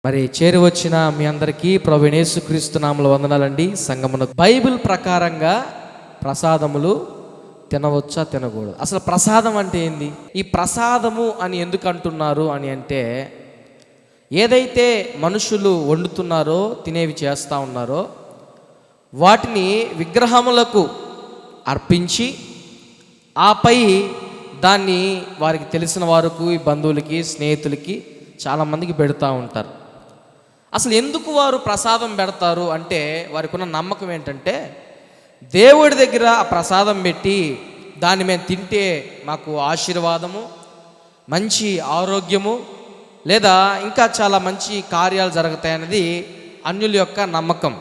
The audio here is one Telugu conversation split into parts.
మరి చేరి వచ్చిన మీ అందరికీ ప్రభువైన యేసుక్రీస్తు నామములో వందనాలండి. సంగమునకు బైబిల్ ప్రకారంగా ప్రసాదములు తినవచ్చా తినకూడదు? అసలు ప్రసాదం అంటే ఏంది? ఈ ప్రసాదము అని ఎందుకు అంటున్నారు అని అంటే, ఏదైతే మనుషులు వండుతున్నారో తినేవి చేస్తూ ఉన్నారో వాటిని విగ్రహములకు అర్పించి ఆపై దాన్ని వారికి తెలిసిన వారికి, బంధువులకి, స్నేహితులకి చాలామందికి పెడతా ఉంటారు. అసలు ఎందుకు వారు ప్రసాదం పెడతారు అంటే, వారికి ఉన్న నమ్మకం ఏంటంటే, దేవుడి దగ్గర ఆ ప్రసాదం పెట్టి దాన్ని మేము తింటే మాకు ఆశీర్వాదము, మంచి ఆరోగ్యము, లేదా ఇంకా చాలా మంచి కార్యాలు జరుగుతాయన్నది అన్యుల యొక్క నమ్మకం.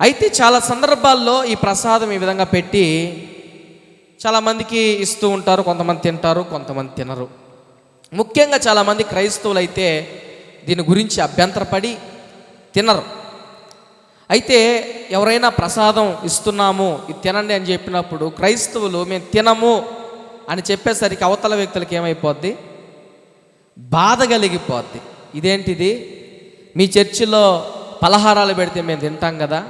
అయితే చాలా సందర్భాల్లో ఈ ప్రసాదం ఈ విధంగా పెట్టి చాలామందికి ఇస్తూ ఉంటారు. కొంతమంది తింటారు, కొంతమంది తినరు. ముఖ్యంగా చాలామంది క్రైస్తవులు అయితే దీని గురించి అభ్యంతరపడి తినరు. అయితే ఎవరైనా ప్రసాదం ఇస్తున్నాము, ఇది తినండి అని చెప్పినప్పుడు క్రైస్తవులు మేము తినము అని చెప్పేసరికి అవతల వ్యక్తులకి ఏమైపోద్ది? బాధ కలిగిపోద్ది. ఇదేంటిది? మీ చర్చిలో పలహారాలు పెడితే మేము తింటాం కదా,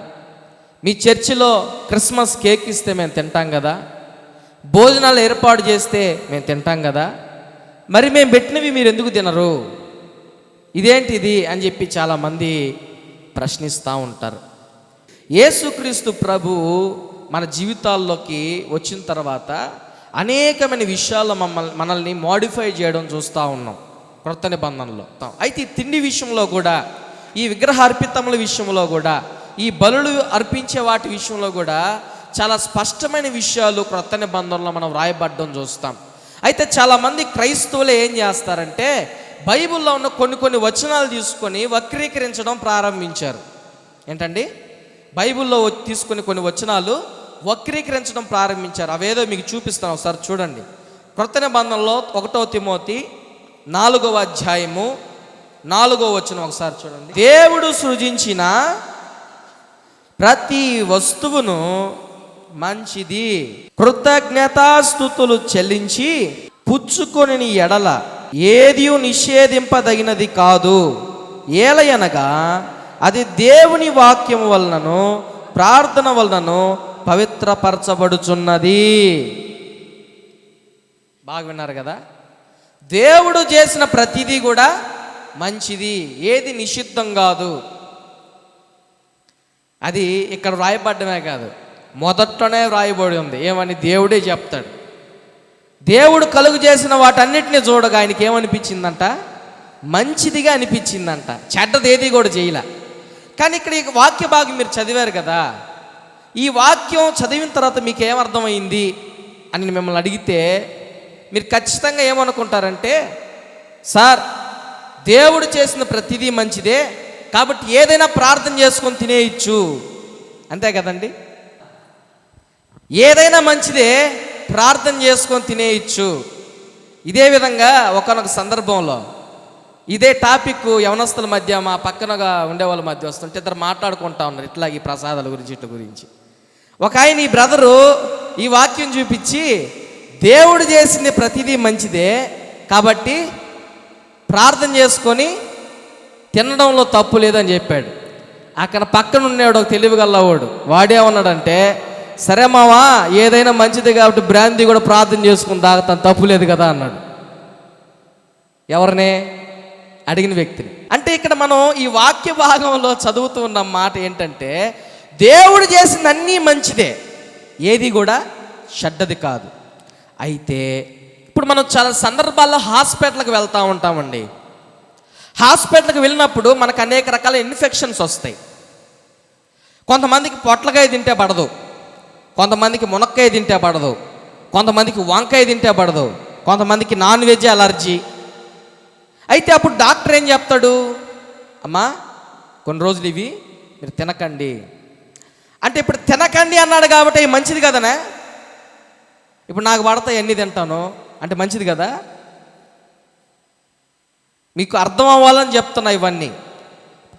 మీ చర్చిలో క్రిస్మస్ కేక్ ఇస్తే మేము తింటాం కదా, భోజనాలు ఏర్పాటు చేస్తే మేము తింటాం కదా, మరి మేము పెట్టినవి మీరు ఎందుకు తినరు? ఇదేంటిది అని చెప్పి చాలామంది ప్రశ్నిస్తూ ఉంటారు. యేసుక్రీస్తు ప్రభువు మన జీవితాల్లోకి వచ్చిన తర్వాత అనేకమైన విషయాల్లో మనల్ని మోడిఫై చేయడం చూస్తూ ఉన్నాం క్రొత్త నిబంధనలో. అయితే ఈ తిండి విషయంలో కూడా, ఈ విగ్రహ అర్పితముల విషయంలో కూడా, ఈ బలులు అర్పించే వాటి విషయంలో కూడా చాలా స్పష్టమైన విషయాలు క్రొత్త నిబంధనలో మనం రాయబడ్డం చూస్తాం. అయితే చాలామంది క్రైస్తవులు ఏం చేస్తారంటే, బైబిల్లో ఉన్న కొన్ని వచనాలు తీసుకొని వక్రీకరించడం ప్రారంభించారు. ఏంటండి? బైబిల్లో తీసుకొని కొన్ని వచనాలు వక్రీకరించడం ప్రారంభించారు. అవేదో మీకు చూపిస్తాను, ఒకసారి చూడండి. క్రొత్త నిబంధనలో 1 తిమోతి 4వ అధ్యాయము 4వ వచనం ఒకసారి చూడండి. దేవుడు సృజించిన ప్రతి వస్తువును మంచిది, కృతజ్ఞతాస్తుతులు చెల్లించి పుచ్చుకొని ఎడల ఏది నిషేధింపదగినది కాదు. ఏలయనగా అది దేవుని వాక్యం వలనను ప్రార్థన వలనను పవిత్రపరచబడుచున్నది. బాగా విన్నారు కదా? దేవుడు చేసిన ప్రతిదీ కూడా మంచిది, ఏది నిషిద్ధం కాదు. అది ఇక్కడ రాయబడ్డమే కాదు, మొదట్లోనే రాయబడి ఉంది. ఏమని? దేవుడే చెప్తాడు. దేవుడు కలుగు చేసిన వాటన్నిటిని చూడగా ఆయనకి ఏమనిపించిందంట? మంచిదిగా అనిపించిందంట. చెడ్డది ఏది కూడా చేయలే. కానీ ఇక్కడ ఈ వాక్య భాగం మీరు చదివారు కదా, ఈ వాక్యం చదివిన తర్వాత మీకు ఏమర్థమైంది అని మిమ్మల్ని అడిగితే మీరు ఖచ్చితంగా ఏమనుకుంటారంటే, సార్ దేవుడు చేసిన ప్రతిదీ మంచిదే కాబట్టి ఏదైనా ప్రార్థన చేసుకొని తినేయచ్చు, అంతే కదండి? ఏదైనా మంచిదే, ప్రార్థన చేసుకొని తినేయచ్చు. ఇదే విధంగా ఒకానొక సందర్భంలో ఇదే టాపిక్ యవనస్తుల మధ్య, మా పక్కనగా ఉండేవాళ్ళ మధ్య వస్తుంటే ఇద్దరు మాట్లాడుకుంటా ఉన్నారు ఇట్లా ఈ ప్రసాదాల గురించి, ఇట్ల గురించి. ఒక ఆయన ఈ బ్రదరు ఈ వాక్యం చూపించి, దేవుడు చేసింది ప్రతిదీ మంచిదే కాబట్టి ప్రార్థన చేసుకొని తినడంలో తప్పు లేదని చెప్పాడు. అక్కడ పక్కన ఉండేవాడు ఒక తెలివిగల్లవాడు, వాడేమన్నాడంటే, సరే మావా ఏదైనా మంచిది కాబట్టి బ్రాందీ కూడా ప్రార్థన చేసుకుని తాగుతాను, తప్పు లేదు కదా అన్నాడు. ఎవరినే? అడిగిన వ్యక్తిని. అంటే ఇక్కడ మనం ఈ వాక్య భాగంలో చదువుతూ ఉన్న మాట ఏంటంటే, దేవుడు చేసిన అన్నీ మంచిదే, ఏది కూడా చెడ్డది కాదు. అయితే ఇప్పుడు మనం చాలా సందర్భాల్లో హాస్పిటల్కి వెళ్తూ ఉంటామండి. హాస్పిటల్కి వెళ్ళినప్పుడు మనకు అనేక రకాల ఇన్ఫెక్షన్స్ వస్తాయి. కొంతమందికి పొట్లకాయ తింటే పడదు, కొంతమందికి మునక్కాయ తింటే పడదు, కొంతమందికి వంకాయ తింటే పడదు, కొంతమందికి నాన్ వెజ్ అలర్జీ. అయితే అప్పుడు డాక్టర్ ఏం చెప్తాడు? అమ్మా కొన్ని రోజులు ఇవి మీరు తినకండి అంటే, ఇప్పుడు తినకండి అన్నాడు కాబట్టి మంచిది కదనే. ఇప్పుడు నాకు పడతాయి అన్నీ తింటాను అంటే మంచిది కదా? మీకు అర్థం అవ్వాలని చెప్తున్నా. ఇవన్నీ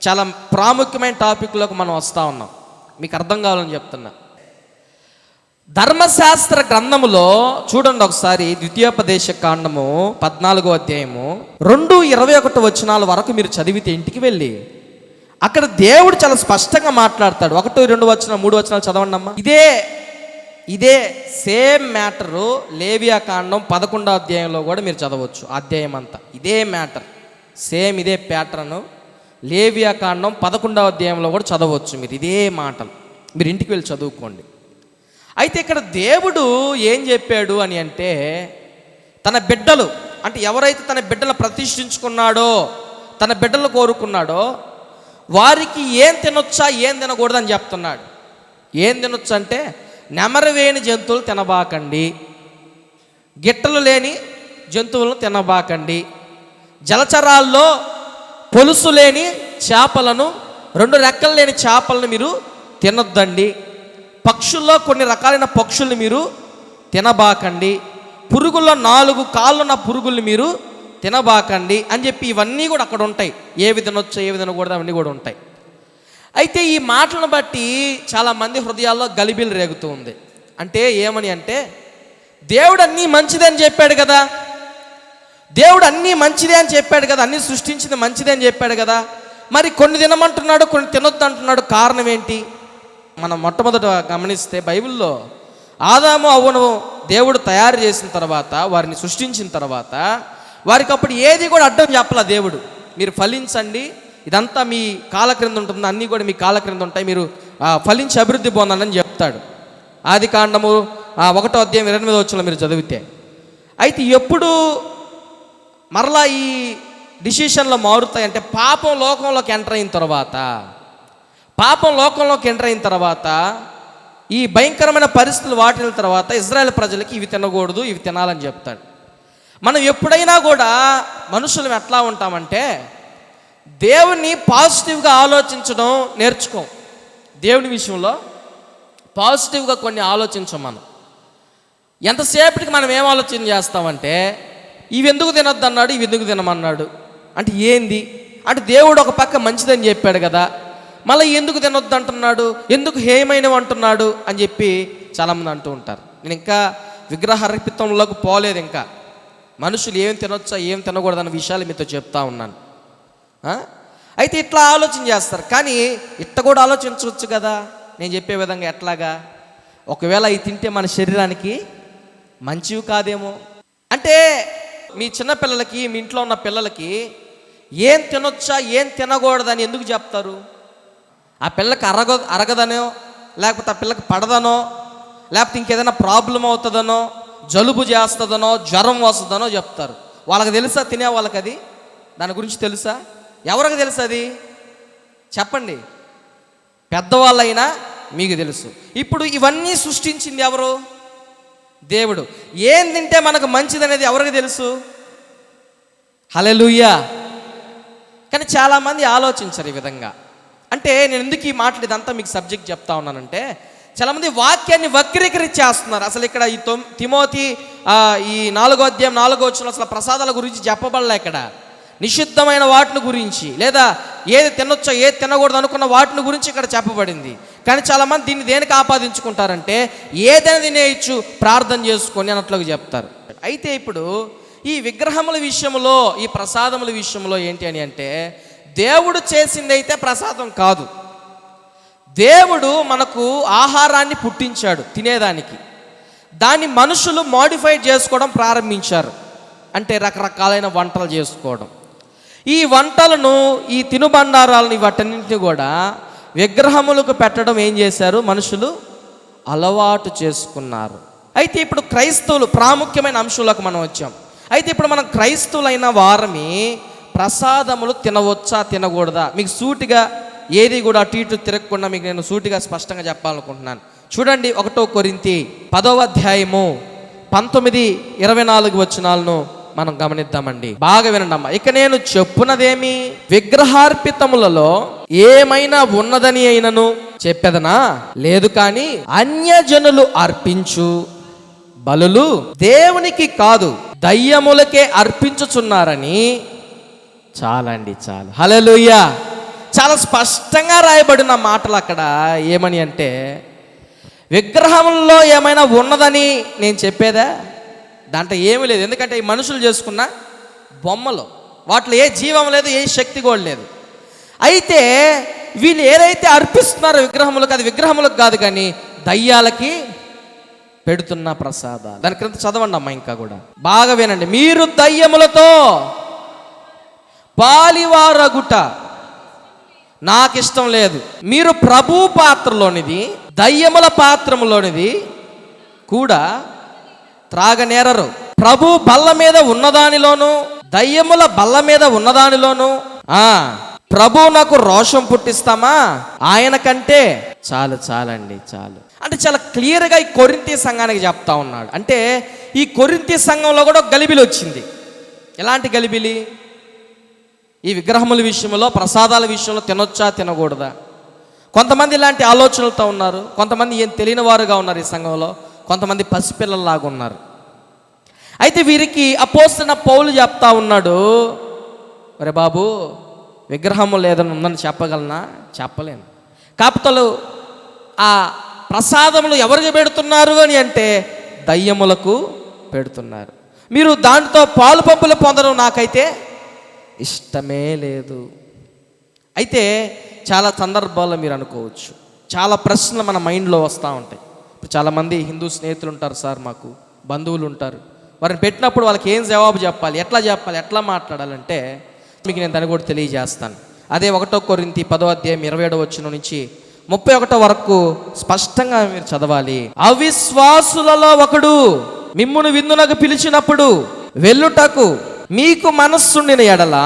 చాలా ప్రాముఖ్యమైన టాపిక్లోకి మనం వస్తూ ఉన్నాం, మీకు అర్థం కావాలని చెప్తున్నా. ధర్మశాస్త్ర గ్రంథములో చూడండి ఒకసారి, ద్వితీయోపదేశ కాండము 14వ అధ్యాయము 2:21 వచనాల వరకు మీరు చదివితే ఇంటికి వెళ్ళి అక్కడ దేవుడు చాలా స్పష్టంగా మాట్లాడతాడు. 1, 2 వచనం 3 వచనాలు చదవండి అమ్మా. ఇదే సేమ్ మ్యాటరు లేవియా కాండం 11వ అధ్యాయంలో కూడా మీరు చదవచ్చు. అధ్యాయం అంతా ఇదే మ్యాటర్, సేమ్ ఇదే ప్యాటర్ను లేవియా కాండం 11వ అధ్యాయంలో కూడా చదవచ్చు. మీరు ఇదే మాటలు మీరు ఇంటికి వెళ్ళి చదువుకోండి. అయితే ఇక్కడ దేవుడు ఏం చెప్పాడు అని అంటే, తన బిడ్డలు అంటే ఎవరైతే తన బిడ్డలు ప్రతిష్ఠించుకున్నాడో, తన బిడ్డలు కోరుకున్నాడో వారికి ఏం తినొచ్చా ఏం తినకూడదని చెప్తున్నాడు. ఏం తినొచ్చు అంటే, నెమరవేని జంతువులు తినబాకండి, గిట్టలు లేని జంతువులను తినబాకండి, జలచరాల్లో పొలుసు లేని చేపలను, 2 రెక్కలు లేని చేపలను మీరు తినొద్దండి, పక్షుల్లో కొన్ని రకాలైన పక్షుల్ని మీరు తినబాకండి, పురుగుల్లో 4 కాళ్ళున్న పురుగుల్ని మీరు తినబాకండి అని చెప్పి ఇవన్నీ కూడా అక్కడ ఉంటాయి. ఏవి తినొచ్చో ఏవి తినకూడదు అవన్నీ కూడా ఉంటాయి. అయితే ఈ మాటలను బట్టి చాలామంది హృదయాల్లో గలిబిలు రేగుతూ ఉంది. అంటే ఏమని అంటే, దేవుడు అన్నీ మంచిదే అని చెప్పాడు కదా, దేవుడు అన్నీ మంచిదే అని చెప్పాడు కదా, అన్నీ సృష్టించింది మంచిదే అని చెప్పాడు కదా, మరి కొన్ని తినమంటున్నాడు కొన్ని తినొద్దు అంటున్నాడు, కారణం ఏంటి? మనం మొట్టమొదట గమనిస్తే బైబిల్లో ఆదాము అవ్వను దేవుడు తయారు చేసిన తర్వాత, వారిని సృష్టించిన తర్వాత వారికి అప్పుడు ఏది కూడా అడ్డం చెప్పలా దేవుడు. మీరు ఫలించండి, ఇదంతా మీ కాళ్ళ క్రింద ఉంటుంది, అన్నీ కూడా మీ కాళ్ళ క్రింద ఉంటాయి, మీరు ఫలించి అభివృద్ధి పొందాలని చెప్తాడు. ఆది కాండము 1వ అధ్యాయం 28వ వచనంలో మీరు చదివితే. అయితే ఎప్పుడు మరలా ఈ డిసిషన్లు మారుతాయి అంటే, పాపం లోకంలోకి ఎంటర్ అయిన తర్వాత ఈ భయంకరమైన పరిస్థితులు వాటిన తర్వాత ఇజ్రాయెల్ ప్రజలకి ఇవి తినకూడదు ఇవి తినాలని చెప్తాడు. మనం ఎప్పుడైనా కూడా మనుషులు ఎట్లా ఉంటామంటే, దేవుణ్ణి పాజిటివ్గా ఆలోచించడం నేర్చుకోం. దేవుని విషయంలో పాజిటివ్గా కొన్ని ఆలోచించం. మనం ఎంతసేపటికి మనం ఏం ఆలోచన చేస్తామంటే, ఇవి ఎందుకు తినొద్దు అన్నాడు, ఇవి ఎందుకు తినమన్నాడు అంటే ఏంది అంటే, దేవుడు ఒక పక్క మంచిదని చెప్పాడు కదా, మళ్ళీ ఎందుకు తినొద్దు అంటున్నాడు, ఎందుకు హేయమైనవి అంటున్నాడు అని చెప్పి చాలామంది అంటూ ఉంటారు. నేను ఇంకా విగ్రహార్పితంలోకి పోలేదు. ఇంకా మనుషులు ఏం తినొచ్చా ఏం తినకూడదన్న విషయాలు మీతో చెప్తా ఉన్నాను. అయితే ఇట్లా ఆలోచన చేస్తారు, కానీ ఇట్ట కూడా ఆలోచించవచ్చు కదా నేను చెప్పే విధంగా. ఎట్లాగా? ఒకవేళ అవి తింటే మన శరీరానికి మంచివి కాదేమో అంటే, మీ చిన్నపిల్లలకి మీ ఇంట్లో ఉన్న పిల్లలకి ఏం తినొచ్చా ఏం తినకూడదని ఎందుకు చెప్తారు? ఆ పిల్లకి అరగదనో, లేకపోతే ఆ పిల్లకి పడదనో, లేకపోతే ఇంకేదైనా ప్రాబ్లం అవుతుందనో, జలుబు చేస్తుందనో, జ్వరం వస్తుందనో చెప్తారు. వాళ్ళకి తెలుసా తినే వాళ్ళకి అది? దాని గురించి తెలుసా? ఎవరికి తెలుసు అది? చెప్పండి. పెద్దవాళ్ళైనా మీకు తెలుసు. ఇప్పుడు ఇవన్నీ సృష్టించింది ఎవరు? దేవుడు. ఏం తింటే మనకు మంచిది అనేది ఎవరికి తెలుసు? హల్లెలూయా. కానీ చాలామంది ఆలోచించరు ఈ విధంగా. అంటే నేను ఎందుకు ఈ మాటలు ఇదంతా మీకు సబ్జెక్ట్ చెప్తా ఉన్నానంటే, చాలామంది వాక్యాన్ని వక్రీకరించేస్తున్నారు. అసలు ఇక్కడ ఈ తిమోతి ఈ 4వ అధ్యాయం 4వ వచనంలో అసలు ప్రసాదాల గురించి చెప్పబడలే. ఇక్కడ నిషిద్ధమైన వాటిని గురించి, లేదా ఏది తినొచ్చో ఏది తినకూడదు అనుకున్న వాటిని గురించి ఇక్కడ చెప్పబడింది. కానీ చాలామంది దీన్ని దేనికి ఆపాదించుకుంటారంటే, ఏదైనా తినేయచ్చు ప్రార్థన చేసుకొని అన్నట్లుగా చెప్తారు. అయితే ఇప్పుడు ఈ విగ్రహముల విషయంలో, ఈ ప్రసాదముల విషయంలో ఏంటి అని అంటే, దేవుడు చేసింది అయితే ప్రసాదం కాదు. దేవుడు మనకు ఆహారాన్ని పుట్టించాడు తినేదానికి. దాన్ని మనుషులు మోడిఫై చేసుకోవడం ప్రారంభించారు. అంటే రకరకాలైన వంటలు చేసుకోవడం. ఈ వంటలను, ఈ తినుబండారాలని, వాటన్నింటినీ కూడా విగ్రహములకు పెట్టడం ఏం చేశారు? మనుషులు అలవాటు చేసుకున్నారు. అయితే ఇప్పుడు క్రైస్తవులు ప్రాముఖ్యమైన అంశంలోకి మనం వచ్చాం. అయితే ఇప్పుడు మనం క్రైస్తవులైన వారమి ప్రసాదములు తినవచ్చా తినకూడదా? మీకు సూటిగా ఏది కూడా అటు ఇటు తిరగకుండా మీకు నేను సూటిగా స్పష్టంగా చెప్పాలనుకుంటున్నాను. చూడండి, 1 కొరింథీ 10వ అధ్యాయము 19-24 వచనాలను మనం గమనిద్దామండి. బాగా వినండి అమ్మా. ఇక నేను చెప్పునదేమి? విగ్రహార్పితములలో ఏమైనా ఉన్నదని అయినను చెప్పెదనా? లేదు, కానీ అన్యజనులు అర్పించు బలులు దేవునికి కాదు దయ్యములకే అర్పించుచున్నారని. చాలండి, చాలు. హల్లెలూయా. చాలా స్పష్టంగా రాయబడిన మాటలు అక్కడ ఏమని అంటే, విగ్రహంలో ఏమైనా ఉన్నదని నేను చెప్పేదా? దాంట్లో ఏమీ లేదు. ఎందుకంటే ఈ మనుషులు చేసుకున్న బొమ్మలు, వాటిలో ఏ జీవం లేదు, ఏ శక్తి కూడా లేదు. అయితే వీళ్ళు ఏదైతే అర్పిస్తున్నారో విగ్రహములకు, అది విగ్రహములకు కాదు కానీ దయ్యాలకి పెడుతున్న ప్రసాదాలు. దాని క్రింద చదవండి అమ్మా, ఇంకా కూడా బాగా వినండి. మీరు దయ్యములతో పాలివారగుట నాకు ఇష్టం లేదు. మీరు ప్రభు పాత్రలోనిది దయ్యముల పాత్రములోనిది కూడా త్రాగనేరరు. ప్రభు బల్ల మీద ఉన్నదానిలోను దయ్యముల బల్ల మీద ఉన్నదానిలోను ప్రభు నాకు రోషం పుట్టిస్తామా? ఆయన కంటే చాలండి చాలు. అంటే చాలా క్లియర్గా ఈ కొరింథీ సంఘానికి చెప్తా ఉన్నాడు. అంటే ఈ కొరింథీ సంఘంలో కూడా ఒక గలిబిలి వచ్చింది. ఎలాంటి గలిబిలి? ఈ విగ్రహముల విషయంలో, ప్రసాదాల విషయంలో తినొచ్చా తినకూడదా? కొంతమంది ఇలాంటి ఆలోచనలతో ఉన్నారు, కొంతమంది ఏం తెలియని వారుగా ఉన్నారు ఈ సంఘంలో, కొంతమంది పసిపిల్లల్లాగా ఉన్నారు. అయితే వీరికి అపోస్తలుడైన పౌలు చెప్తా ఉన్నాడు, ఒరే బాబు, విగ్రహము లేదని ఉందని చెప్పగలనా? చెప్పలేను. కాపుతలు ఆ ప్రసాదములు ఎవరికి పెడుతున్నారు అని అంటే దయ్యములకు పెడుతున్నారు. మీరు దాంట్లో పాలు పంపులు పొందడం నాకైతే ఇష్టమే లేదు. అయితే చాలా సందర్భాల్లో మీరు అనుకోవచ్చు, చాలా ప్రశ్నలు మన మైండ్లో వస్తూ ఉంటాయి. ఇప్పుడు చాలామంది హిందూ స్నేహితులు ఉంటారు సార్, మాకు బంధువులు ఉంటారు. వారిని పెట్టినప్పుడు వాళ్ళకి ఏం జవాబు చెప్పాలి, ఎట్లా మాట్లాడాలంటే మీకు నేను దాన్ని కూడా తెలియజేస్తాను. అదే 1 కొరింథీ 10వ అధ్యాయం 27వ వచనం నుంచి 31 వరకు స్పష్టంగా మీరు చదవాలి. అవిశ్వాసులలో ఒకడు మిమ్మును విందునకు పిలిచినప్పుడు వెళ్ళుటకు మీకు మనస్సుండిన ఎడల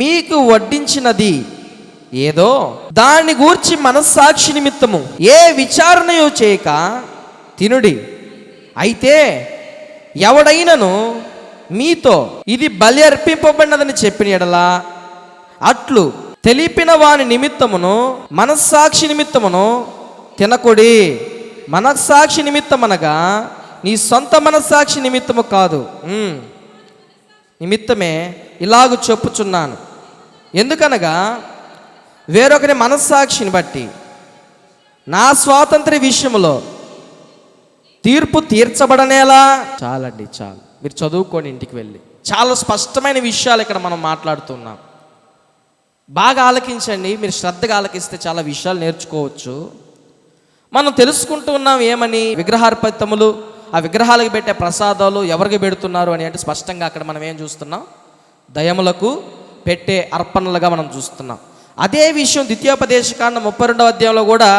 మీకు వడ్డించినది ఏదో దాన్ని గూర్చి మనస్సాక్షి నిమిత్తము ఏ విచారణయో చేయక తినుడి. అయితే ఎవడైనను మీతో ఇది బలి అర్పింపబడినదని చెప్పిన ఎడల అట్లు తెలిపిన వాని నిమిత్తమును మనస్సాక్షి నిమిత్తమును తినకుడి. మనస్సాక్షి నిమిత్తమనగా నీ సొంత మనస్సాక్షి నిమిత్తము కాదు, నిమిత్తమే ఇలాగ చెప్పుచున్నాను. ఎందుకనగా వేరొకరి మనస్సాక్షిని బట్టి నా స్వాతంత్ర్య విషయంలో తీర్పు తీర్చబడనేలా? చాలండి చాలు. మీరు చదువుకోండి ఇంటికి వెళ్ళి. చాలా స్పష్టమైన విషయాలు ఇక్కడ మనం మాట్లాడుతున్నాం. బాగా ఆలకించండి. మీరు శ్రద్ధగా ఆలకిస్తే చాలా విషయాలు నేర్చుకోవచ్చు. మనం తెలుసుకుంటూ ఉన్నాం ఏమని? విగ్రహార్పితములు, ఆ విగ్రహాలకు పెట్టే ప్రసాదాలు ఎవరికి పెడుతున్నారు అని అంటే స్పష్టంగా అక్కడ మనం ఏం చూస్తున్నాం? దయ్యములకు పెట్టే అర్పణలుగా మనం చూస్తున్నాం. అదే విషయం ద్వితీయోపదేశకాండం 32వ అధ్యాయంలో కూడా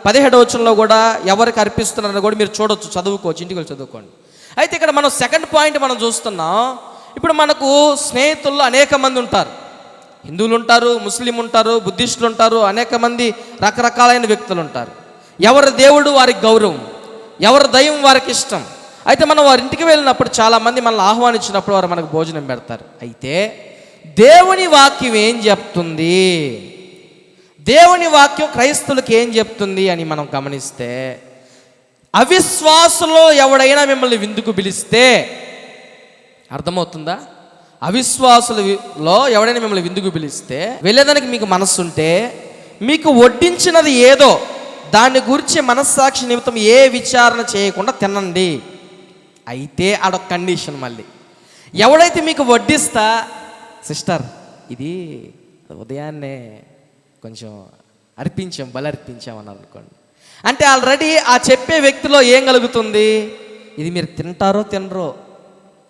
17వ వచనంలో కూడా ఎవరికి అర్పిస్తున్నారని కూడా మీరు చూడొచ్చు, చదువుకోవచ్చు, ఇంటికి వెళ్ళి చదువుకోండి. అయితే ఇక్కడ మనం సెకండ్ పాయింట్ మనం చూస్తున్నాం. ఇప్పుడు మనకు స్నేహితుల్లో అనేక మంది ఉంటారు. హిందువులు ఉంటారు, ముస్లిం ఉంటారు, బుద్ధిస్టులు ఉంటారు, అనేక మంది రకరకాలైన వ్యక్తులు ఉంటారు. ఎవరి దేవుడు వారికి గౌరవం, ఎవరి దైవం వారికి ఇష్టం. అయితే మనం వారి ఇంటికి వెళ్ళినప్పుడు చాలామంది మనల్ని ఆహ్వానించినప్పుడు వారు మనకు భోజనం పెడతారు. అయితే దేవుని వాక్యం ఏం చెప్తుంది, దేవుని వాక్యం క్రైస్తవులకు ఏం చెప్తుంది అని మనం గమనిస్తే, అవిశ్వాసంలో ఎవడైనా మిమ్మల్ని విందుకు పిలిస్తే, అర్థమవుతుందా? అవిశ్వాసులలో ఎవడైనా మిమ్మల్ని విందుకు పిలిస్తే వెళ్ళేదానికి మీకు మనస్సు ఉంటే మీకు వడ్డించినది ఏదో దాన్ని గురించి మనస్సాక్షి నిమిత్తం ఏ విచారణ చేయకుండా తినండి. అయితే ఆడొక కండిషన్, మళ్ళీ ఎవడైతే మీకు వడ్డిస్తా, సిస్టర్ ఇది ఉదయాన్నే కొంచెం బలి అర్పించామన్నారు అనుకోండి, అంటే ఆల్రెడీ ఆ చెప్పే వ్యక్తిలో ఏం కలుగుతుంది? ఇది మీరు తింటారో తినరో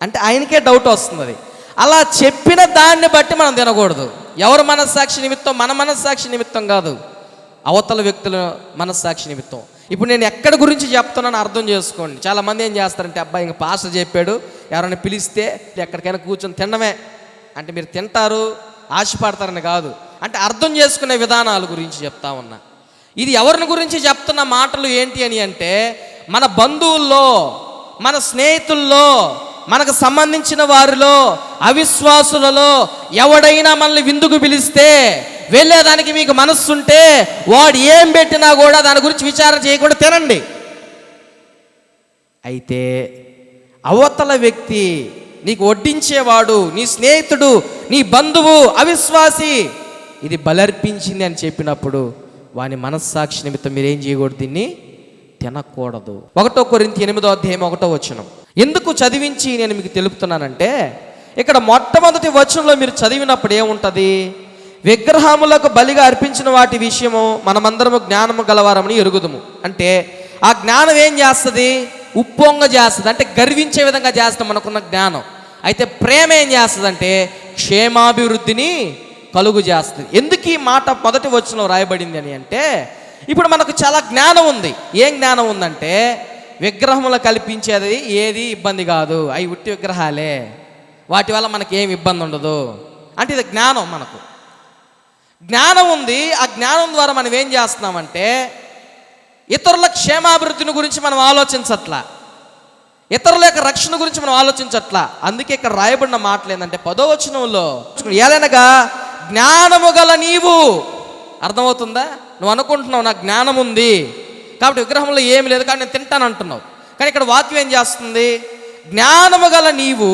అంటే ఆయనకే డౌట్ వస్తుంది. అలా చెప్పిన దాన్ని బట్టి మనం తినకూడదు. ఎవరు మనస్సాక్షి నిమిత్తం? మన మనస్సాక్షి నిమిత్తం కాదు, అవతల వ్యక్తుల మనస్సాక్షి నిమిత్తం. ఇప్పుడు నేను ఎక్కడి గురించి చెప్తున్నాను అర్థం చేసుకోండి. చాలామంది ఏం చేస్తారంటే, అబ్బాయి ఇంక పాస్టర్ చెప్పాడు, ఎవరైనా పిలిస్తే ఎక్కడికైనా కూర్చొని తినడమే అంటే మీరు తింటారు, ఆశపడతారని కాదు. అంటే అర్థం చేసుకునే విధానాల గురించి చెప్తా ఉన్నా. ఇది ఎవరిని గురించి చెప్తున్న మాటలు ఏంటి అని అంటే, మన బంధువుల్లో, మన స్నేహితుల్లో, మనకు సంబంధించిన వారిలో, అవిశ్వాసులలో ఎవడైనా మనల్ని విందుకు పిలిస్తే వెళ్ళేదానికి మీకు మనస్సుంటే వాడు ఏం పెట్టినా కూడా దాని గురించి విచారణ చేయకుండా తినండి. అయితే అవతల వ్యక్తి, నీకు వడ్డించేవాడు, నీ స్నేహితుడు, నీ బంధువు అవిశ్వాసి, ఇది బలర్పించింది అని చెప్పినప్పుడు వాని మనస్సాక్షి నిమిత్తం మీరేం చేయకూడదు, దీన్ని తినకూడదు. 1 కొరింథీ 8:1 ఎందుకు చదివించి నేను మీకు తెలుపుతున్నానంటే, ఇక్కడ మొట్టమొదటి వచనంలో మీరు చదివినప్పుడు ఏముంటుంది? విగ్రహములకు బలిగా అర్పించిన వాటి విషయము మనమందరము జ్ఞానము గలవారమని ఎరుగుదుము. అంటే ఆ జ్ఞానం ఏం చేస్తుంది? ఉప్పొంగ చేస్తుంది, అంటే గర్వించే విధంగా చేస్తుంది మనకున్న జ్ఞానం. అయితే ప్రేమ ఏం చేస్తుంది అంటే క్షేమాభివృద్ధిని కలుగు చేస్తుంది. ఎందుకు ఈ మాట మొదటి వచనంలో రాయబడింది అని అంటే, ఇప్పుడు మనకు చాలా జ్ఞానం ఉంది. ఏం జ్ఞానం ఉందంటే, విగ్రహములు కల్పించేది ఏది ఇబ్బంది కాదు, అవి ఉట్టి విగ్రహాలే, వాటి వల్ల మనకి ఏమి ఇబ్బంది ఉండదు అంటే ఇది జ్ఞానం. మనకు జ్ఞానం ఉంది. ఆ జ్ఞానం ద్వారా మనం ఏం చేస్తున్నామంటే, ఇతరుల క్షేమాభివృద్ధిని గురించి మనం ఆలోచించట్లా, ఇతరుల యొక్క రక్షణ గురించి మనం ఆలోచించట్లా. అందుకే ఇక్కడ రాయబడిన మాటలు ఏంటంటే 10వ వచనంలో, ఏలనగా జ్ఞానము గల నీవు. అర్థమవుతుందా? నువ్వు అనుకుంటున్నావు నాకు జ్ఞానం ఉంది కాబట్టి విగ్రహంలో ఏమి లేదు కానీ నేను తింటాను అంటున్నావు. కానీ ఇక్కడ వాక్యం ఏం చేస్తుంది? జ్ఞానము గల నీవు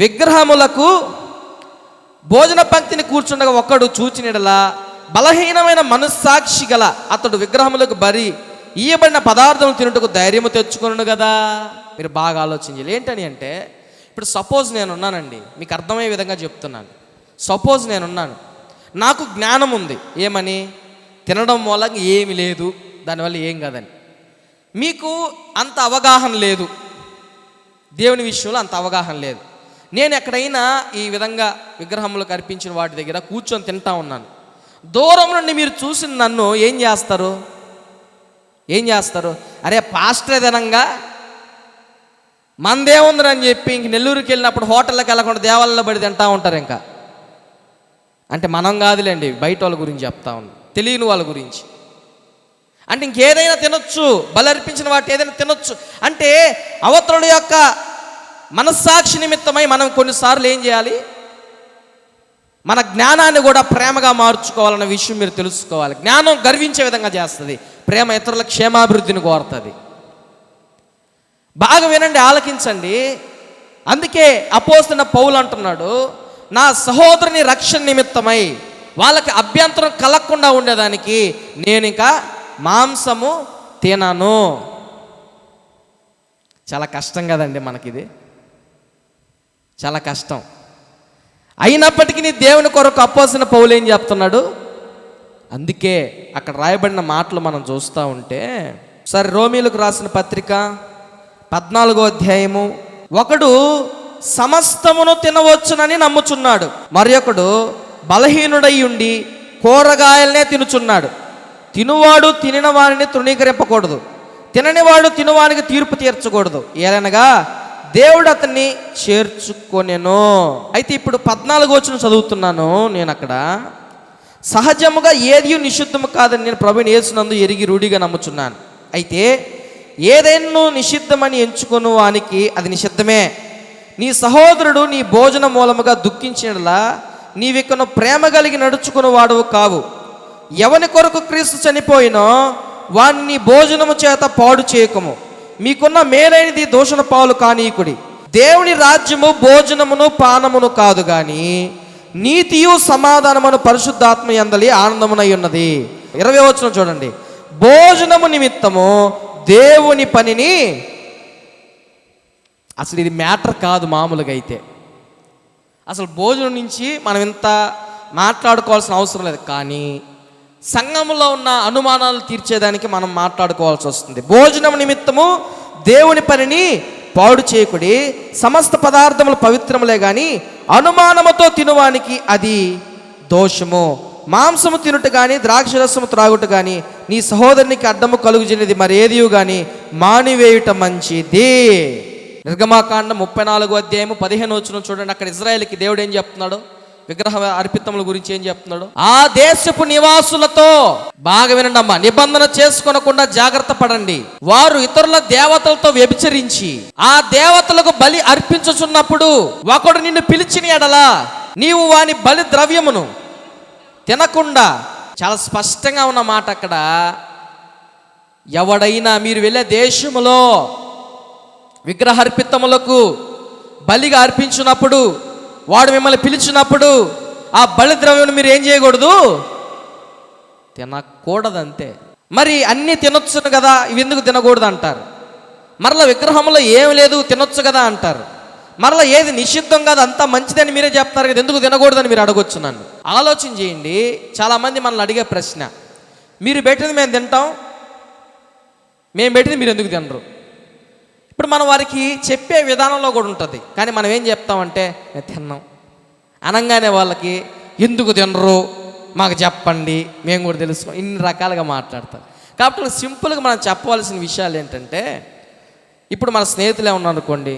విగ్రహములకు భోజన పంక్తిని కూర్చుండగా ఒక్కడు చూచినడలా బలహీనమైన మనస్సాక్షి గల అతడు విగ్రహములకు బరి ఇయ్యబడిన పదార్థం తినుటకు ధైర్యము తెచ్చుకొను కదా. మీరు బాగా ఆలోచించాలి. ఏంటని అంటే, ఇప్పుడు సపోజ్ నేనున్నానండి, మీకు అర్థమయ్యే విధంగా చెప్తున్నాను. సపోజ్ నేనున్నాను, నాకు జ్ఞానం ఉంది. ఏమని? తినడం మూలంగా ఏమి లేదు, దానివల్ల ఏం కాదని. మీకు అంత అవగాహన లేదు, దేవుని విషయంలో అంత అవగాహన లేదు. నేను ఎక్కడైనా ఈ విధంగా విగ్రహములకు అర్పించిన వాటి దగ్గర కూర్చొని తింటా ఉన్నాను. దూరం నుండి మీరు చూసిన నన్ను ఏం చేస్తారు? అరే పాస్టర్ ఏదనంగా మందేముందని చెప్పి ఇంక నెల్లూరుకి వెళ్ళినప్పుడు హోటల్కి వెళ్ళకుండా దేవాలయంలో పడి తింటా ఉంటారు. ఇంకా అంటే మనం కాదులేండి, బయట వాళ్ళ గురించి చెప్తా ఉన్నాం, తెలియని వాళ్ళ గురించి. అంటే ఇంకేదైనా తినొచ్చు, బలర్పించిన వాటి ఏదైనా తినొచ్చు. అంటే అవతరుల యొక్క మనస్సాక్షి నిమిత్తమై మనం కొన్నిసార్లు ఏం చేయాలి? మన జ్ఞానాన్ని కూడా ప్రేమగా మార్చుకోవాలన్న విషయం మీరు తెలుసుకోవాలి. జ్ఞానం గర్వించే విధంగా చేస్తుంది, ప్రేమ ఇతరుల క్షేమాభివృద్ధిని కోరుతుంది. బాగా వినండి, ఆలకించండి. అందుకే అపోస్తలుడైన పౌలు అంటున్నాడు, నా సహోదరుని రక్షణ నిమిత్తమై వాళ్ళకి అభ్యంతరం కలగకుండా ఉండేదానికి నేను ఇంకా మాంసము తినను. చాలా కష్టం కదండి మనకిది, చాలా కష్టం. అయినప్పటికీ నీ దేవుని కొరకు అపోస్తలుడైన పౌలు ఏం చెప్తున్నాడు? అందుకే అక్కడ రాయబడిన మాటలు మనం చూస్తూ ఉంటే, సరే రోమీలకు రాసిన పత్రిక 14వ అధ్యాయము, ఒకడు సమస్తమును తినవచ్చునని నమ్ముచున్నాడు, మరి ఒకడు బలహీనుడై ఉండి కూరగాయలనే తినుచున్నాడు. తినువాడు తినిన వారిని తృణీకరింపకూడదు, తిననివాడు తినువానికి తీర్పు తీర్చకూడదు, ఏలనగా దేవుడు అతన్ని చేర్చుకొనెను. అయితే ఇప్పుడు 14వ వచనం చదువుతున్నాను నేను. అక్కడ సహజముగా ఏది నిషిద్ధము కాదని నేను ప్రభువుని యేసునందు ఎరిగి రూఢిగా నమ్ముచున్నాను. అయితే ఏదైనా నిషిద్ధమని ఎంచుకొను వానికి అది నిషిద్ధమే. నీ సహోదరుడు నీ భోజన మూలముగా దుఃఖించినలా నీవికను ప్రేమ కలిగి నడుచుకుని వాడవు కావు. ఎవని కొరకు క్రీస్తు చనిపోయినో వాణ్ణి భోజనము చేత పాడు చేయకము. మీకున్న మేలైనది దోషణ పాలు కానీకుడి. దేవుని రాజ్యము భోజనమును పానమును కాదు గాని నీతియు సమాధానమును పరిశుద్ధాత్మ యందలి ఆనందమునై ఉన్నది. 20వ వచనం చూడండి. భోజనము నిమిత్తము దేవుని పనిని, అసలు ఇది మ్యాటర్ కాదు మామూలుగా. అయితే అసలు భోజనం నుంచి మనం ఇంత మాట్లాడుకోవాల్సిన అవసరం లేదు, కానీ సంఘంలో ఉన్న అనుమానాలు తీర్చేదానికి మనం మాట్లాడుకోవాల్సి వస్తుంది. భోజనం నిమిత్తము దేవుని పనిని పాడు చేయకుడి. సమస్త పదార్థములు పవిత్రములే కానీ అనుమానముతో తినువానికి అది దోషము. మాంసము తినుట కానీ ద్రాక్షరసము త్రాగుట కానీ నీ సహోదరునికి అడ్డము కలుగుజినది మరేదియు కానీ మానివేయుట మంచిది. నిర్గమాకాండం 34వ అధ్యాయము 15వ వచనం చూడండి. అక్కడ ఇజ్రాయేలుకి దేవుడు ఏం చెప్తున్నాడు? విగ్రహ అర్పితముల గురించి ఏం చెప్తున్నాడు? ఆ దేశపు నివాసులతో, బాగా వినండి అమ్మా, నిబంధన చేసుకొనకుండా జాగ్రత్త పడండి. వారు ఇతరుల దేవతలతో వ్యభిచరించి ఆ దేవతలకు బలి అర్పించుచున్నప్పుడు ఒకడు నిన్ను పిలిచిన ఎడలా నీవు వాని బలి ద్రవ్యమును తినకుండా, చాలా స్పష్టంగా ఉన్న మాట అక్కడ, ఎవడైనా మీరు వెళ్ళే దేశములో విగ్రహార్పితములకు బలిగా అర్పించినప్పుడు వాడు మిమ్మల్ని పిలిచినప్పుడు ఆ బలి ద్రవ్యం మీరు ఏం చేయకూడదు? తినకూడదు. అంతే. మరి అన్నీ తినొచ్చును కదా, ఇవి ఎందుకు తినకూడదు అంటారు. మరలా విగ్రహంలో ఏమి లేదు తినొచ్చు కదా అంటారు. మరలా ఏది నిషిద్ధం కాదు అంతా మంచిదని మీరే చెప్తారు కదా, ఎందుకు తినకూడదని మీరు అడగొచ్చు నన్ను. ఆలోచన చేయండి. చాలామంది మనల్ని అడిగే ప్రశ్న, మీరు పెట్టింది మేము తింటాం, మేము పెట్టింది మీరు ఎందుకు తినరు? ఇప్పుడు మనం వారికి చెప్పే విధానంలో కూడా ఉంటుంది. కానీ మనం ఏం చెప్తామంటే మేము తిన్నాం అనగానే వాళ్ళకి ఎందుకు తినరు మాకు చెప్పండి, మేము కూడా తెలుసుకో, ఇన్ని రకాలుగా మాట్లాడతాం. కాబట్టి సింపుల్గా మనం చెప్పవలసిన విషయాలు ఏంటంటే, ఇప్పుడు మన స్నేహితులే ఉన్నారు అనుకోండి,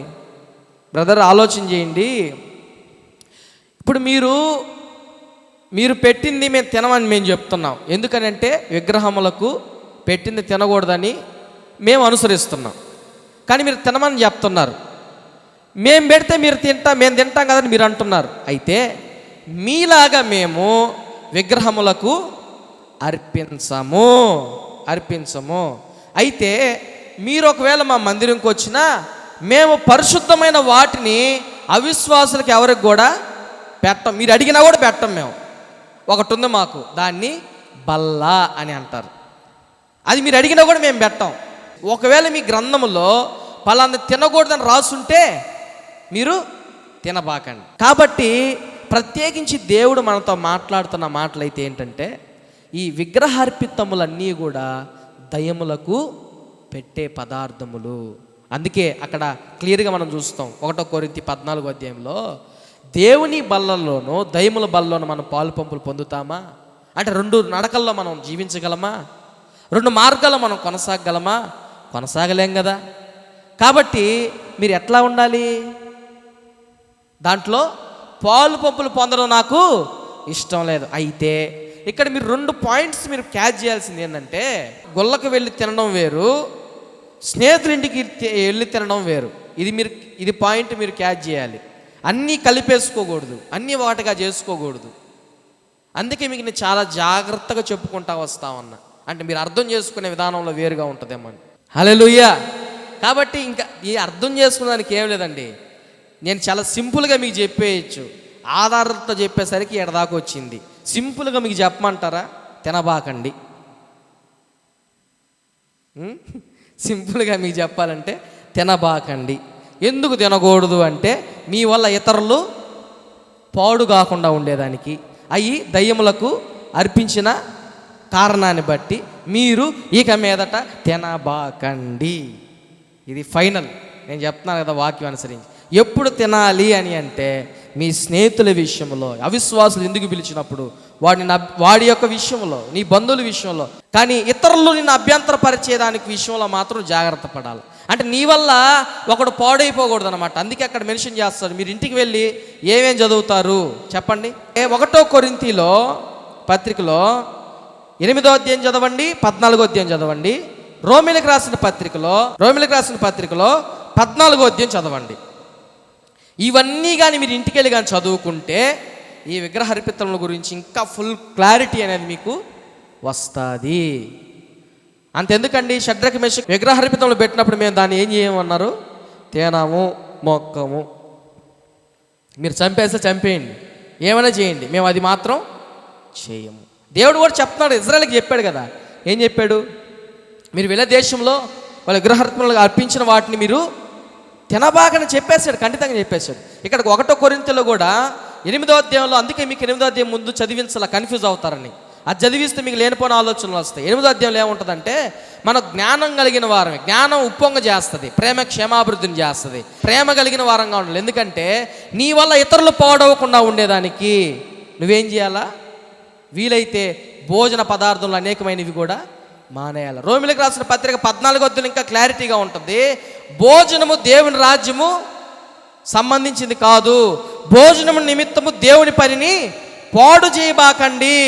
బ్రదర్ ఆలోచన చేయండి. ఇప్పుడు మీరు పెట్టింది మేము తినమని మేము చెప్తున్నాం. ఎందుకనంటే విగ్రహములకు పెట్టింది తినకూడదని మేము అనుసరిస్తున్నాం. కానీ మీరు తినమని చెప్తున్నారు. మేము పెడితే మేము తింటాం కదని మీరు అంటున్నారు. అయితే మీలాగా మేము విగ్రహములకు అర్పించము. అయితే మీరు ఒకవేళ మా మందిరంకి వచ్చినా మేము పరిశుద్ధమైన వాటిని అవిశ్వాసులకు ఎవరికి కూడా పెట్టం. మీరు అడిగినా కూడా పెట్టం. మేము ఒకటి ఉంది మాకు, దాన్ని బల్లా అని అంటారు. అది మీరు అడిగినా కూడా మేము పెట్టాం. ఒకవేళ మీ గ్రంథములో పలానా తినకూడదని రాసుంటే మీరు తినబాకండి. కాబట్టి ప్రత్యేకించి దేవుడు మనతో మాట్లాడుతున్న మాటలు అయితే ఏంటంటే, ఈ విగ్రహార్పితములన్నీ కూడా దయ్యములకు పెట్టే పదార్థములు. అందుకే అక్కడ క్లియర్గా మనం చూస్తాం 1 కొరింథీ 14 అధ్యాయంలో, దేవుని బల్లల్లోనూ దయ్యముల బల్లలో మనం పాలు పంపులు పొందుతామా అంటే 2 నడకల్లో మనం జీవించగలమా? 2 మార్గాల్లో మనం కొనసాగగలమా? కొనసాగలేం కదా. కాబట్టి మీరు ఎట్లా ఉండాలి? దాంట్లో పాలు పంపులు పొందడం నాకు ఇష్టం లేదు. అయితే ఇక్కడ మీరు 2 పాయింట్స్ మీరు క్యాచ్ చేయాల్సింది ఏంటంటే, గొల్లకు వెళ్ళి తినడం వేరు, స్నేహితుల ఇంటికి వెళ్ళి తినడం వేరు. ఇది పాయింట్ మీరు క్యాచ్ చేయాలి. అన్నీ కలిపేసుకోకూడదు, అన్నీ ఒకటిగా చేసుకోకూడదు. అందుకే మీకు నేను చాలా జాగ్రత్తగా చెప్పుకుంటా వస్తా ఉన్నా. అంటే మీరు అర్థం చేసుకునే విధానంలో వేరుగా ఉంటుందేమో. హల్లెలూయా. కాబట్టి ఇంకా ఈ అర్థం చేసుకునేదానికి ఏం లేదండి, నేను చాలా సింపుల్గా మీకు చెప్పేయచ్చు. ఆధారాలతో చెప్పేసరికి ఎడదాకా వచ్చింది. సింపుల్గా మీకు చెప్పమంటారా? తినబాకండి. సింపుల్గా మీకు చెప్పాలంటే తినబాకండి. ఎందుకు తినకూడదు అంటే, మీ వల్ల ఇతరులు పాడు కాకుండా ఉండేదానికి, అవి దయ్యములకు అర్పించిన కారణాన్ని బట్టి మీరు ఇక మీదట తినబాకండి. ఇది ఫైనల్. నేను చెప్తున్నాను కదా వాక్యం అనుసరించి. ఎప్పుడు తినాలి అని అంటే, మీ స్నేహితుల విషయంలో, అవిశ్వాసులు ఎందుకు పిలిచినప్పుడు వాడి యొక్క విషయంలో, నీ బంధువుల విషయంలో, కానీ ఇతరులు నిన్ను అభ్యంతరపరిచేదానికి విషయంలో మాత్రం జాగ్రత్త పడాలి. అంటే నీ వల్ల ఒకడు పాడైపోకూడదు అనమాట. అందుకే అక్కడ మెన్షన్ చేస్తారు. మీరు ఇంటికి వెళ్ళి ఏమేం చదువుతారు చెప్పండి. 1 కొరింథీలో పత్రికలో 8వ అధ్యాయం చదవండి, 14వ అధ్యాయం చదవండి. రోమిలకు రాసిన పత్రికలో 14వ అధ్యాయం చదవండి. ఇవన్నీ కానీ మీరు ఇంటికి వెళ్ళి కానీ చదువుకుంటే ఈ విగ్రహార్పితముల గురించి ఇంకా ఫుల్ క్లారిటీ అనేది మీకు వస్తుంది. అంతెందుకండి, షడ్రక్ మేషక్ విగ్రహార్పితములు పెట్టినప్పుడు మేము దాన్ని ఏం చేయమన్నారు? తినము, మొక్కము. మీరు చంపేస్తే చంపేయండి, ఏమైనా చేయండి, మేము అది మాత్రం చేయము. దేవుడు కూడా చెప్తున్నాడు, ఇజ్రాయెల్కి చెప్పాడు కదా. ఏం చెప్పాడు? మీరు వెళ్ళే దేశంలో వాళ్ళ విగ్రహార్పణలు అర్పించిన వాటిని మీరు తినబాకని చెప్పేశాడు, ఖండితంగా చెప్పేశాడు. ఇక్కడ 1 కొరింథీలో కూడా 8వ అధ్యాయంలో, అందుకే మీకు 8వ అధ్యాయం ముందు చదివించాల, కన్ఫ్యూజ్ అవుతారని. అది చదివిస్తే మీకు లేనిపోయిన ఆలోచనలు వస్తాయి. 8వ అధ్యాయంలో ఏముంటుందంటే, మన జ్ఞానం కలిగిన వారమే. జ్ఞానం ఉప్పొంగ చేస్తుంది, ప్రేమ క్షేమాభివృద్ధిని చేస్తుంది. ప్రేమ కలిగిన వారంగా ఉండాలి. ఎందుకంటే నీ వల్ల ఇతరులు పాడవకుండా ఉండేదానికి నువ్వేం చేయాలా? వీలైతే భోజన పదార్థాలు అనేకమైనవి కూడా మానేయాలి. రోమిలకు రాసిన పత్రిక 14వ అధ్యాయం ఇంకా క్లారిటీగా ఉంటుంది. భోజనము దేవుని రాజ్యము సంబంధించింది కాదు. భోజనము నిమిత్తము దేవుని పనిని పాడు చేయబాకండి.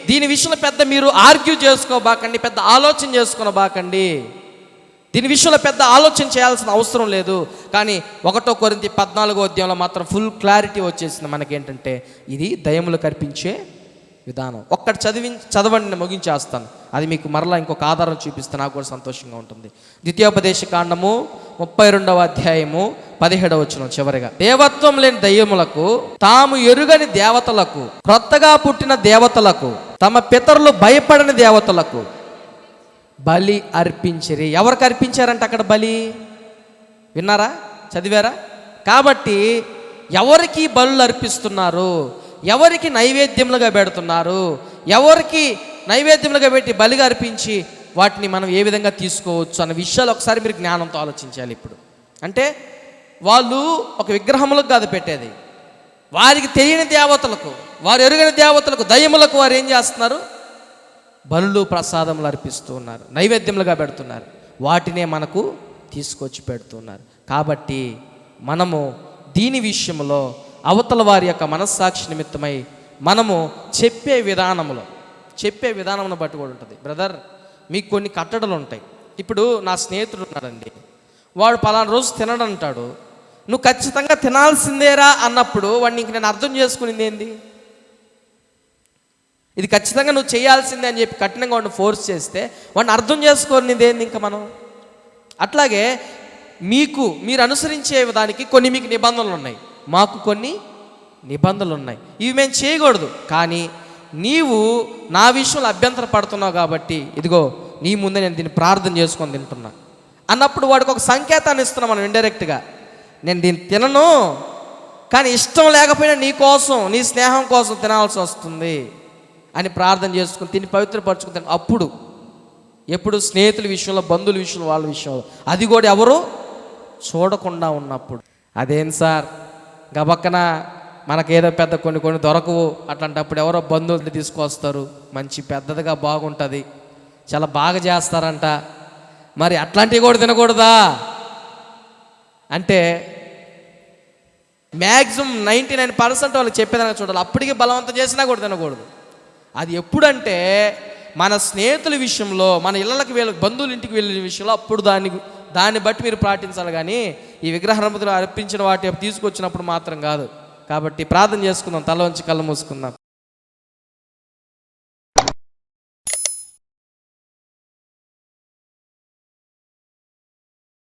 దీని విషయంలో పెద్ద మీరు ఆర్గ్యూ చేసుకోబాకండి, పెద్ద ఆలోచన చేసుకోబాకండి. దీని విషయంలో పెద్ద ఆలోచన చేయాల్సిన అవసరం లేదు. కానీ 1 కొరింథీ 14వ అధ్యాయంలో మాత్రం ఫుల్ క్లారిటీ వచ్చేసింది మనకేంటంటే, ఇది దయ్యములు కల్పించే విధానం. ఒక్కటి చదవండి, నేను ముగించేస్తాను. అది మీకు మరలా ఇంకొక ఆధారం చూపిస్తే నాకు కూడా సంతోషంగా ఉంటుంది. ద్వితీయోపదేశ కాండము 32వ అధ్యాయము 17వ వచనం చివరిగా, దేవత్వం లేని దయ్యములకు, తాము ఎరుగని దేవతలకు, క్రొత్తగా పుట్టిన దేవతలకు, తమ పితరులు భయపడని దేవతలకు బలి అర్పించిరి. ఎవరికి అర్పించారంట అక్కడ బలి? విన్నారా? చదివారా? కాబట్టి ఎవరికి బలులు అర్పిస్తున్నారు, ఎవరికి నైవేద్యములుగా పెడుతున్నారు, ఎవరికి నైవేద్యములుగా పెట్టి బలిగా అర్పించి వాటిని మనం ఏ విధంగా తీసుకోవచ్చు అన్న విషయాలు ఒకసారి మీరు జ్ఞానంతో ఆలోచించాలి. ఇప్పుడు అంటే వాళ్ళు ఒక విగ్రహములకు కాదు పెట్టేది, వారికి తెలియని దేవతలకు, వారు ఎరుగని దేవతలకు, దయ్యములకు వారు ఏం చేస్తున్నారు? బలులు ప్రసాదములు అర్పిస్తూ ఉన్నారు, నైవేద్యములుగా పెడుతున్నారు. వాటినే మనకు తీసుకొచ్చి పెడుతున్నారు. కాబట్టి మనము దీని విషయంలో అవతల వారి యొక్క మనస్సాక్షి నిమిత్తమై మనము చెప్పే విధానమును బట్టి కూడా ఉంటుంది. బ్రదర్, మీకు కొన్ని కట్టడలు ఉంటాయి. ఇప్పుడు నా స్నేహితుడు ఉన్నాడండి, వాడు పలానా రోజు తినడంటాడు, నువ్వు ఖచ్చితంగా తినాల్సిందేరా అన్నప్పుడు వాడిని ఇంక నేను అర్థం చేసుకునేది ఏంది? ఇది ఖచ్చితంగా నువ్వు చేయాల్సిందే అని చెప్పి కఠినంగా వాడిని ఫోర్స్ చేస్తే వాడిని అర్థం చేసుకునేది ఏంది? ఇంకా మనం అట్లాగే మీరు అనుసరించే దానికి కొన్ని మీకు నిబంధనలు ఉన్నాయి, మాకు కొన్ని నిబంధనలు ఉన్నాయి. ఇవి మేము చేయకూడదు, కానీ నీవు నా విషయంలో అభ్యంతర పడుతున్నావు కాబట్టి ఇదిగో నీ ముందే నేను దీన్ని ప్రార్థన చేసుకొని తింటున్నా అన్నప్పుడు వాడికి ఒక సంకేతాన్ని ఇస్తున్నాం మనం ఇండైరెక్ట్గా. నేను దీన్ని తినను, కానీ ఇష్టం లేకపోయినా నీ కోసం, నీ స్నేహం కోసం తినాల్సి వస్తుంది అని ప్రార్థన చేసుకుని తిని పవిత్రపరచుకుని అప్పుడు ఎప్పుడు స్నేహితుల విషయంలో, బంధువుల విషయంలో, వాళ్ళ విషయంలో, అది కూడా ఎవరు చూడకుండా ఉన్నప్పుడు. అదేం సార్ గబక్కన మనకేదో పెద్ద కొన్ని దొరకవు, అట్లాంటప్పుడు ఎవరో బంధువులు తీసుకొస్తారు, మంచి పెద్దదిగా బాగుంటుంది, చాలా బాగా చేస్తారంట, మరి అట్లాంటివి కూడా తినకూడదా అంటే మ్యాక్సిమం 99% వాళ్ళకి చెప్పేదానికి చూడాలి. అప్పటికి బలవంతం చేసినా కూడా తినకూడదు. అది ఎప్పుడంటే మన స్నేహితుల విషయంలో, మన ఇళ్ళకి బంధువుల ఇంటికి వెళ్ళే విషయంలో అప్పుడు దాన్ని బట్టి మీరు పాటించాలి, కానీ ఈ విగ్రహారాధనలు అర్పించిన వాటి తీసుకొచ్చినప్పుడు మాత్రం కాదు. కాబట్టి ప్రార్థన చేసుకుందాం, తల వంచి కళ్ళు మూసుకుందాం.